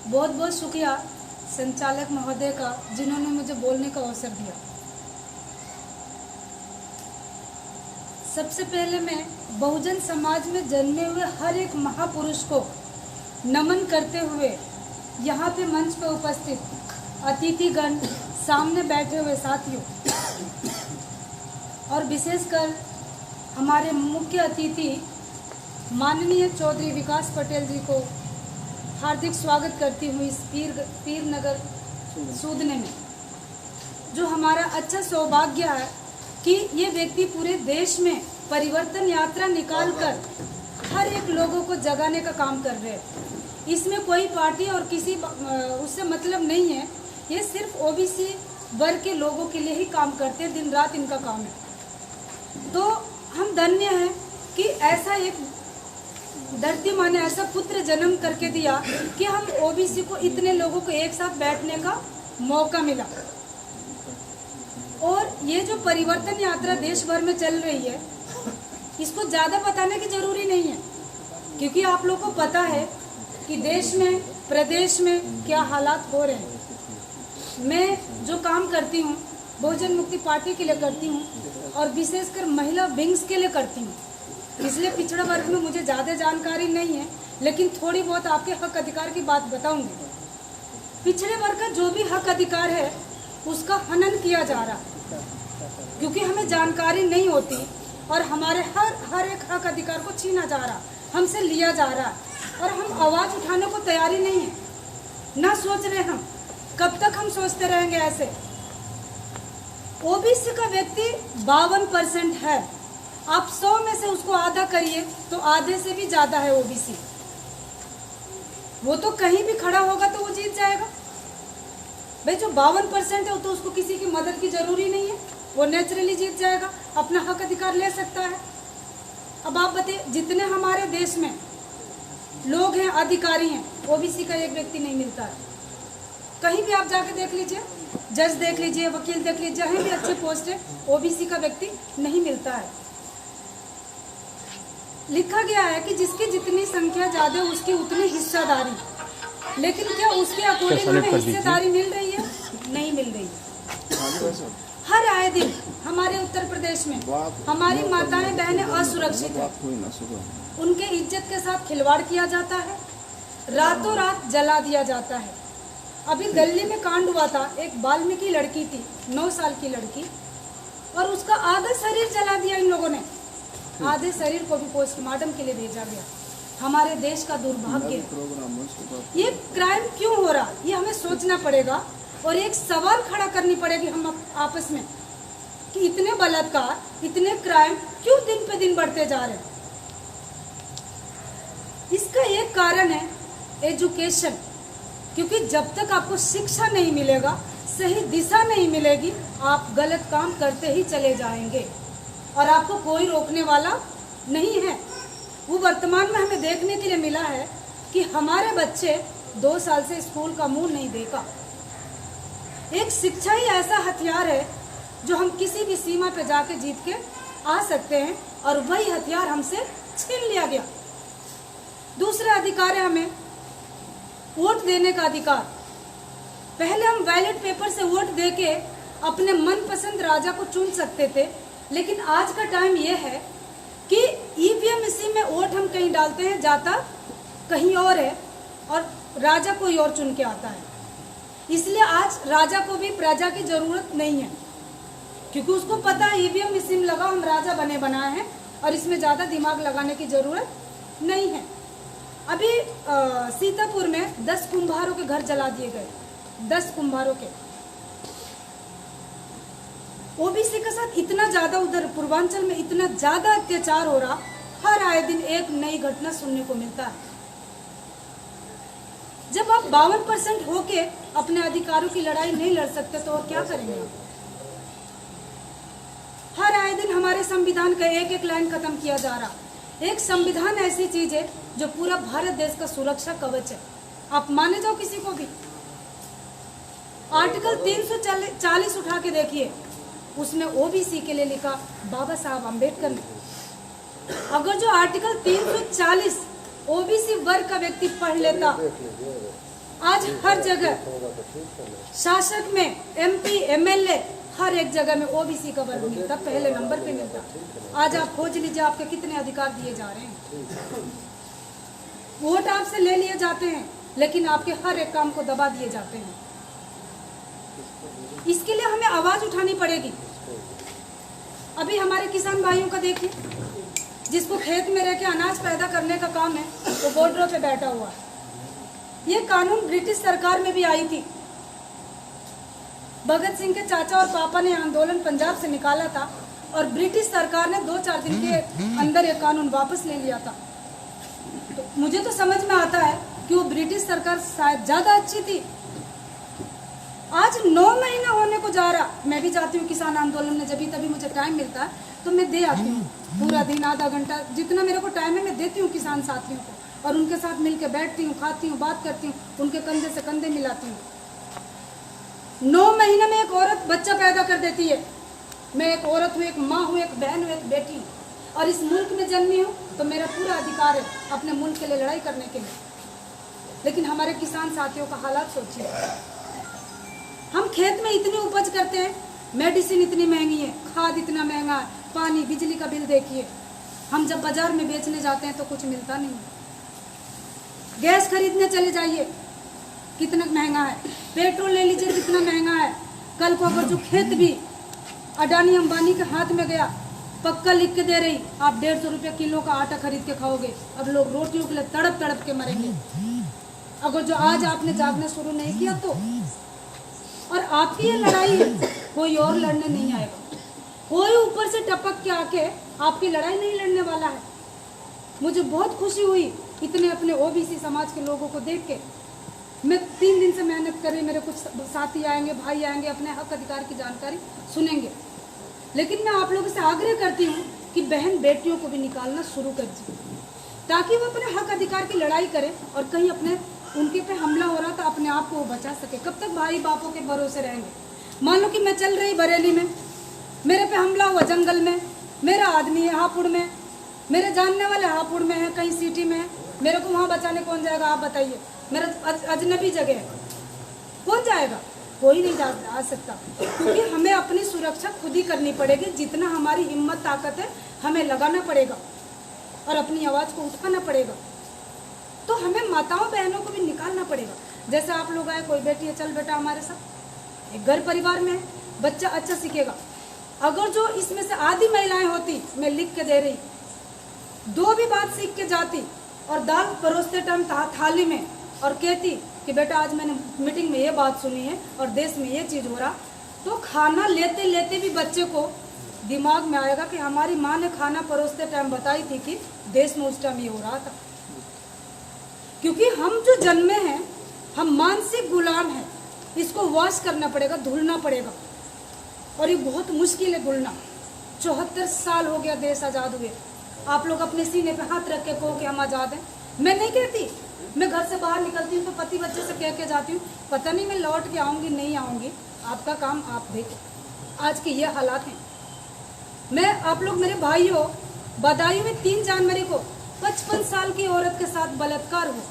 बहुत बहुत शुक्रिया संचालक महोदय का, जिन्होंने मुझे बोलने का अवसर दिया। सबसे पहले मैं बहुजन समाज में जन्मे हुए हर एक महापुरुष को नमन करते हुए यहाँ पे मंच पर उपस्थित अतिथिगण, सामने बैठे हुए साथियों और विशेषकर हमारे मुख्य अतिथि माननीय चौधरी विकास पटेल जी को हार्दिक स्वागत करती हूँ इस पीर नगर सूदने में। जो हमारा अच्छा सौभाग्य है कि ये व्यक्ति पूरे देश में परिवर्तन यात्रा निकालकर हर एक लोगों को जगाने का काम कर रहे हैं। इसमें कोई पार्टी और किसी उससे मतलब नहीं है, ये सिर्फ ओबीसी वर्ग के लोगों के लिए ही काम करते हैं, दिन रात इनका काम है। तो हम धन्य हैं कि ऐसा एक धरती माँ ने ऐसा पुत्र जन्म करके दिया कि हम ओबीसी को इतने लोगों को एक साथ बैठने का मौका मिला। और ये जो परिवर्तन यात्रा देश भर में चल रही है, इसको ज़्यादा बताने की जरूरी नहीं है, क्योंकि आप लोगों को पता है कि देश में प्रदेश में क्या हालात हो रहे हैं। मैं जो काम करती हूँ बहुजन मुक्ति पार्टी के लिए करती हूँ और विशेषकर महिला विंग्स के लिए करती हूँ, इसलिए पिछड़ा वर्ग में मुझे ज़्यादा जानकारी नहीं है, लेकिन थोड़ी बहुत आपके हक अधिकार की बात बताऊंगी। पिछड़े वर्ग का जो भी हक अधिकार है उसका हनन किया जा रहा है, क्योंकि हमें जानकारी नहीं होती और हमारे हर एक हक अधिकार को छीना जा रहा, हमसे लिया जा रहा है और हम आवाज़ उठाने को तैयारी नहीं है। ना सोच रहे हम, कब तक हम सोचते रहेंगे ऐसे। ओबीसी का व्यक्ति 52% है, आप 100 में से उसको आधा करिए तो आधे से भी ज़्यादा है ओबीसी। वो तो कहीं भी खड़ा होगा तो वो जीत जाएगा भाई। जो 52% है तो उसको किसी की मदद की जरूरी नहीं है, वो नेचुरली जीत जाएगा, अपना हक अधिकार ले सकता है। अब आप बताइए, जितने हमारे देश में लोग हैं, अधिकारी हैं, ओबीसी का एक व्यक्ति नहीं मिलता है। कहीं भी आप जाके देख लीजिए, जज देख लीजिए, वकील देख लीजिए, जहाँ भी अच्छे पोस्ट है ओबीसी का व्यक्ति नहीं मिलता है। लिखा गया है कि जिसकी जितनी संख्या ज्यादा उसकी उतनी हिस्सेदारी, लेकिन क्या उसके अकॉर्डिंग हमें हिस्सेदारी मिल रही है? नहीं मिल रही है। हर आए दिन हमारे उत्तर प्रदेश में हमारी माताएं बहनें असुरक्षित है, उनके इज्जत के साथ खिलवाड़ किया जाता है, रातों रात जला दिया जाता है। अभी दिल्ली में कांड हुआ था, एक वाल्मीकि लड़की थी, 9 साल की लड़की, और उसका आधा शरीर जला दिया इन लोगों ने। आधे शरीर को भी पोस्टमार्टम के लिए भेजा गया। हमारे देश का दुर्भाग्य है। ये क्राइम क्यों हो रहा, ये हमें सोचना पड़ेगा और एक सवाल खड़ा करनी पड़ेगी हम आपस में कि इतने बलात्कार, इतने क्राइम क्यों दिन पे दिन बढ़ते जा रहे हैं। इसका एक कारण है एजुकेशन, क्योंकि जब तक आपको शिक्षा नहीं मिलेगा, सही दिशा नहीं मिलेगी, आप गलत काम करते ही चले जाएंगे और आपको कोई रोकने वाला नहीं है। वो वर्तमान में हमें देखने के लिए मिला है कि हमारे बच्चे 2 साल से स्कूल का मुंह नहीं देखा। एक शिक्षा ही ऐसा हथियार है जो हम किसी भी सीमा पे जाके जीत के आ सकते हैं, और वही हथियार हमसे छीन लिया गया। दूसरा अधिकार है हमें वोट देने का अधिकार। पहले हम बैलेट पेपर से वोट देके अपने मनपसंद राजा को चुन सकते थे, लेकिन आज का टाइम यह है कि ईवीएम मशीन में वोट हम कहीं डालते हैं, जाता कहीं और है और राजा कोई और चुन के आता है। इसलिए आज राजा को भी प्रजा की जरूरत नहीं है, क्योंकि उसको पता है ईवीएम मशीन लगा, हम राजा बने बनाए हैं और इसमें ज़्यादा दिमाग लगाने की जरूरत नहीं है। अभी सीतापुर में 10 कुम्हारों के घर जला दिए गए, 10 कुम्हारों के। ओबीसी के साथ इतना ज्यादा, उधर पूर्वांचल में इतना ज्यादा अत्याचार हो रहा, हर आए दिन एक नई घटना सुनने को मिलता है। जब आप 52% होके अपने अधिकारों की लड़ाई नहीं लड़ सकते तो और क्या करेंगे आप? हर आए दिन हमारे संविधान का एक एक लाइन खत्म किया जा रहा। एक संविधान ऐसी चीज है जो पूरा भारत देश का सुरक्षा कवच है, आप माने जाओ किसी को भी। आर्टिकल 340 उठा के देखिए, उसमें ओबीसी के लिए लिखा बाबा साहब अम्बेडकर ने। अगर जो आर्टिकल 340 ओबीसी वर्ग का व्यक्ति पढ़ लेता आज हर जगह शासक में MP MLA हर एक जगह में OBC का वर्ग मिलता, पहले नंबर पे मिलता। आज आप खोज लीजिए आपके कितने अधिकार दिए जा रहे हैं। वोट आपसे ले लिए जाते हैं लेकिन आपके हर एक काम को दबा दिए जाते हैं। इसके लिए हमें आवाज उठानी पड़ेगी। अभी हमारे किसान भाइयों का देखिए, जिसको खेत में रह के अनाज पैदा करने का काम है वो बॉर्डरों पे बैठा हुआ है। ये कानून ब्रिटिश सरकार में भी आई थी। भगत सिंह के चाचा और पापा ने आंदोलन पंजाब से निकाला था और ब्रिटिश सरकार ने 2-4 दिन के अंदर ये कानून वापस ले लिया था। तो मुझे तो समझ में आता है कि वो ब्रिटिश सरकार शायद ज्यादा अच्छी थी। आज 9 महीना होने को जा रहा। मैं भी जाती हूँ किसान आंदोलन में, जब भी तभी मुझे टाइम मिलता है तो मैं दे आती हूँ। पूरा दिन आधा घंटा जितना मेरे को टाइम है मैं देती हूँ किसान साथियों को और उनके साथ मिलकर बैठती हूँ, खाती हूँ, बात करती हूँ, उनके कंधे से कंधे मिलाती हूँ। 9 महीने में एक औरत बच्चा पैदा कर देती है। मैं एक औरत हूँ, एक माँ हूँ, एक बहन हूँ, एक बेटी हूँ और इस मुल्क में जन्मी हूँ तो मेरा पूरा अधिकार है अपने मुल्क के लिए लड़ाई करने के लिए। लेकिन हमारे किसान साथियों का हालात सोचिए। हम खेत में इतनी उपज करते हैं, मेडिसिन इतनी महंगी है, खाद इतना महंगा है, पानी बिजली का बिल देखिए। हम जब बाजार में बेचने जाते हैं तो कुछ मिलता नहीं। गैस खरीदने चले जाइए कितना महंगा है, पेट्रोल ले लीजिए कितना महंगा है। कल को अगर जो खेत भी अडानी अंबानी के हाथ में गया, पक्का लिख के दे रही आप 150 रुपये किलो का आटा खरीद के खाओगे। अब लोग रोटियों के लिए तड़प तड़प के मरेंगे अगर जो आज आपने जागना शुरू नहीं किया तो। और आपकी ये लड़ाई है, कोई और लड़ने नहीं आएगा। कोई ऊपर से टपक के आके आपकी लड़ाई नहीं लड़ने वाला है। मुझे बहुत खुशी हुई इतने अपने OBC समाज के लोगों को देख के। मैं 3 दिन से मेहनत कर रही, मेरे कुछ साथी आएंगे, भाई आएंगे, अपने हक अधिकार की जानकारी सुनेंगे। लेकिन मैं आप लोगों से आग्रह करती हूँ कि बहन बेटियों को भी निकालना शुरू कर दीजिए ताकि वो अपने हक अधिकार की लड़ाई करें और कहीं अपने उनके पे हमला हो रहा था अपने आप को वो बचा सके। कब तक भाई बापों के भरोसे रहेंगे? मान लो कि मैं चल रही बरेली में, मेरे पे हमला हुआ जंगल में, मेरा आदमी है हापुड़ में, मेरे जानने वाले हापुड़ में है, कहीं सिटी में है, मेरे को वहाँ बचाने कौन जाएगा? आप बताइए। मेरा अजनबी जगह है, कौन जाएगा? कोई नहीं जा सकता क्योंकि हमें अपनी सुरक्षा खुद ही करनी पड़ेगी। जितना हमारी हिम्मत ताकत है हमें लगाना पड़ेगा और अपनी आवाज़ को उठाना पड़ेगा। तो हमें माताओं बहनों को भी निकालना पड़ेगा। जैसे आप लोग आए, कोई बेटी है, चल बेटा हमारे साथ, एक घर परिवार में है, बच्चा अच्छा सीखेगा। अगर जो इसमें से आधी महिलाएं होती, मैं लिख के दे रही, 2 भी बात सीख के जाती और दाल परोसते टाइम थाली में और कहती कि बेटा आज मैंने मीटिंग में ये बात सुनी है और देश में ये चीज़ हो रहा, तो खाना लेते लेते भी बच्चे को दिमाग में आएगा कि हमारी माँ ने खाना परोसते टाइम बताई थी कि देश में उस टाइम ये हो रहा था। क्योंकि हम जो जन्मे हैं हम मानसिक गुलाम हैं। इसको वॉश करना पड़ेगा, धुलना पड़ेगा और ये बहुत मुश्किल है धुलना। 74 साल हो गया देश आज़ाद हुए। आप लोग अपने सीने पे हाथ रख के कहो कि हम आज़ाद हैं। मैं नहीं कहती, मैं घर से बाहर निकलती हूँ तो पति बच्चे से कह के जाती हूँ, पता नहीं मैं लौट के आऊँगी नहीं आऊँगी, आपका काम आप देखो। आज के ये हालात हैं। मैं आप लोग मेरे भाई हो, बदायूं में 3 जनवरी को 55 साल की औरत के साथ बलात्कार हुआ।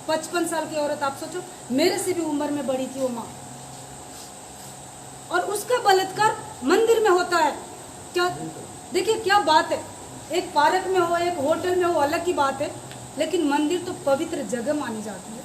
55 साल की औरत, आप सोचो मेरे से भी उम्र में बड़ी थी वो माँ, और उसका बलात्कार मंदिर में होता है। क्या देखिए क्या बात है। एक पार्क में हो, एक होटल में हो, अलग की बात है, लेकिन मंदिर तो पवित्र जगह मानी जाती है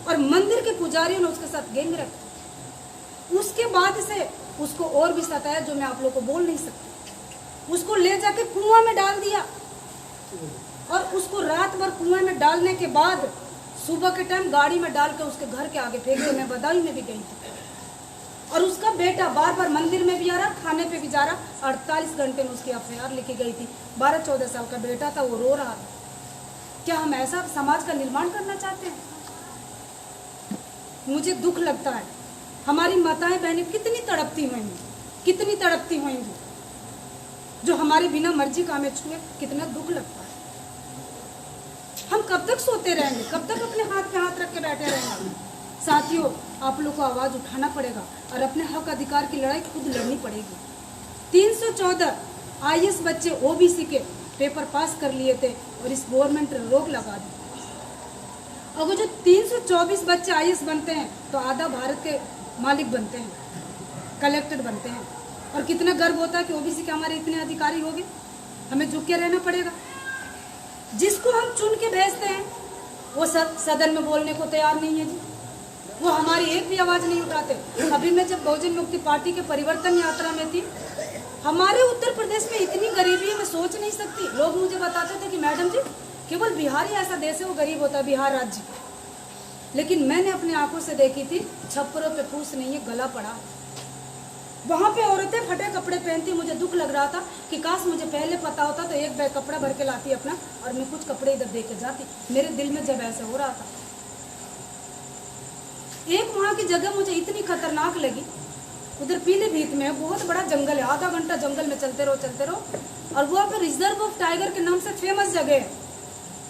और मंदिर के पुजारियों ने उसके साथ गैंग रखी। उसके बाद से उसको और भी सताया जो मैं आप लोगों को बोल नहीं सकती। उसको ले जाके कुआं में डाल दिया और उसको रात भर कुआं में डालने के बाद सुबह के टाइम गाड़ी में डाल के उसके घर के आगे फेंक दिया। मैं बदायूं में भी गई थी और उसका बेटा बार बार मंदिर में भी आ रहा, खाने पे भी जा रहा। 48 घंटे में उसकी FIR लिखी गई थी। 12-14 साल का बेटा था, वो रो रहा था। क्या हम ऐसा समाज का निर्माण करना चाहते हैं? मुझे दुख लगता है। हमारी माताएं बहनें कितनी तड़पती होंगी, कितनी तड़पती होंगी जो हमारी बिना मर्जी का हमें छुए। कितना दुख लगता है। हम कब तक सोते रहेंगे? कब तक अपने हाथ पे हाथ रख के बैठे रहेंगे? साथियों, आप लोग को आवाज़ उठाना पड़ेगा और अपने हक अधिकार की लड़ाई खुद लड़नी पड़ेगी। 314 IAS बच्चे OBC के पेपर पास कर लिए थे और इस गवर्नमेंट ने रोक लगा दी। अगर जो 324 बच्चे आईएएस बनते हैं तो आधा भारत के मालिक बनते हैं, कलेक्टर बनते हैं। और कितना गर्व होता है कि ओबीसी के हमारे इतने अधिकारी हो गए। हमें झुक के रहना पड़ेगा। जिसको हम चुन के भेजते हैं वो सदन में बोलने को तैयार नहीं है जी, वो हमारी एक भी आवाज़ नहीं उठाते। अभी मैं जब बहुजन मुक्ति पार्टी के परिवर्तन यात्रा में थी, हमारे उत्तर प्रदेश में इतनी गरीबी है मैं सोच नहीं सकती। लोग मुझे बताते थे कि मैडम जी केवल बिहार ही ऐसा देश है वो गरीब होता है, बिहार राज्य। लेकिन मैंने अपनी आंखों से देखी थी, छप्परों पे फूस नहीं है, गला पड़ा। वहाँ पे औरतें फटे कपड़े पहनती, मुझे दुख लग रहा था कि काश मुझे पहले पता होता तो एक बैग कपड़ा भर के लाती अपना और मैं कुछ कपड़े इधर दे के जाती। मेरे दिल में जब ऐसा हो रहा था, एक वहाँ की जगह मुझे इतनी खतरनाक लगी। उधर पीलीभीत में बहुत बड़ा जंगल है, आधा घंटा जंगल में चलते रहो और वहाँ पे रिजर्व ऑफ टाइगर के नाम से फेमस जगह है।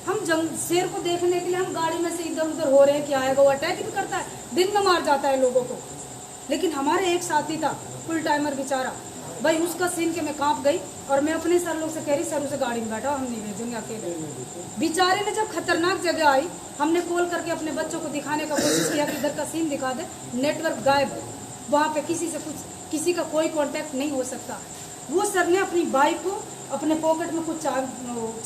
हम शेर को देखने के लिए हम गाड़ी में से इधर उधर हो रहे हैं, क्या आएगा, वो अटैक भी करता है, दिन में मार जाता है लोगों को। लेकिन हमारे एक साथी था फुल टाइमर बेचारा, भाई उसका सीन के मैं कांप गई और मैं अपने सर लोग से कह रही, सर उसे गाड़ी में बैठा, हम नहीं भेजेंगे अकेले। बेचारे ने जब खतरनाक जगह आई, हमने कॉल करके अपने बच्चों को दिखाने का कोशिश किया कि इधर का सीन दिखा दे, नेटवर्क गायब, वहाँ पे किसी का कोई कांटेक्ट नहीं हो सकता। वो सर ने अपनी बाइक को अपने पॉकेट में कुछ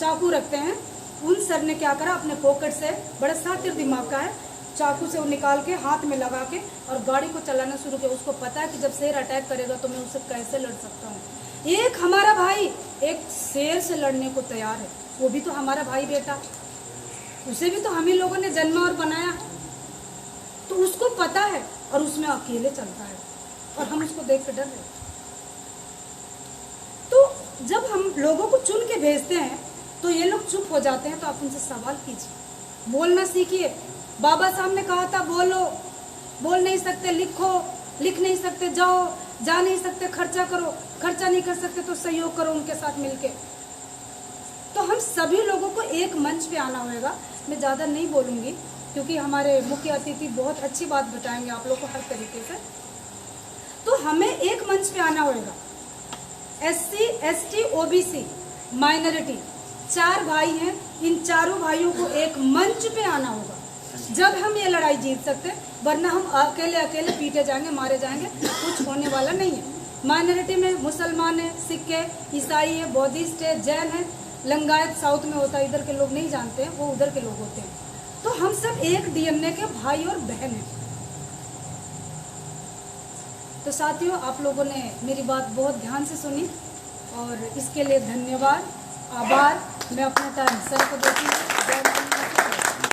चाकू रखते हैं, उन सर ने क्या करा, अपने पॉकेट से, बड़ा शातिर दिमाग का है, चाकू से वो निकाल के हाथ में लगा के और गाड़ी को चलाना शुरू किया। उसको पता है कि जब शेर अटैक करेगा तो मैं उससे कैसे लड़ सकता हूँ। एक हमारा भाई एक शेर से लड़ने को तैयार है, वो भी तो हमारा भाई बेटा, उसे भी तो हम ही लोगों ने जन्मा और बनाया, तो उसको पता है और उसमें अकेले चलता है और हम उसको देख के डर रहे। तो जब हम लोगों को चुन के भेजते हैं तो ये लोग चुप हो जाते हैं, तो आप उनसे सवाल कीजिए, बोलना सीखिए। बाबा साहब ने कहा था बोलो, बोल नहीं सकते लिखो, लिख नहीं सकते जाओ, जा नहीं सकते खर्चा करो, खर्चा नहीं कर सकते तो सहयोग करो उनके साथ मिलके। तो हम सभी लोगों को एक मंच पे आना होगा। मैं ज़्यादा नहीं बोलूँगी क्योंकि हमारे मुख्य अतिथि बहुत अच्छी बात बताएंगे आप लोग को हर तरीके से। तो हमें एक मंच पे आना होगा। SC, ST, OBC, माइनॉरिटी, 4 भाई हैं, इन चारों भाइयों को एक मंच पे आना होगा, जब हम ये लड़ाई जीत सकते, वरना हम अकेले पीटे जाएंगे, मारे जाएंगे, कुछ होने वाला नहीं है। माइनॉरिटी में मुसलमान है, सिख है, ईसाई है, बौद्धिस्ट है, जैन है, लिंगायत साउथ में होता है, इधर के लोग नहीं जानते हैं, वो उधर के लोग होते हैं। तो हम सब एक DNA के भाई और बहन हैं। तो साथियों, आप लोगों ने मेरी बात बहुत ध्यान से सुनी और इसके लिए धन्यवाद, आभार। मैं अपना टाइम सर को देती हूँ।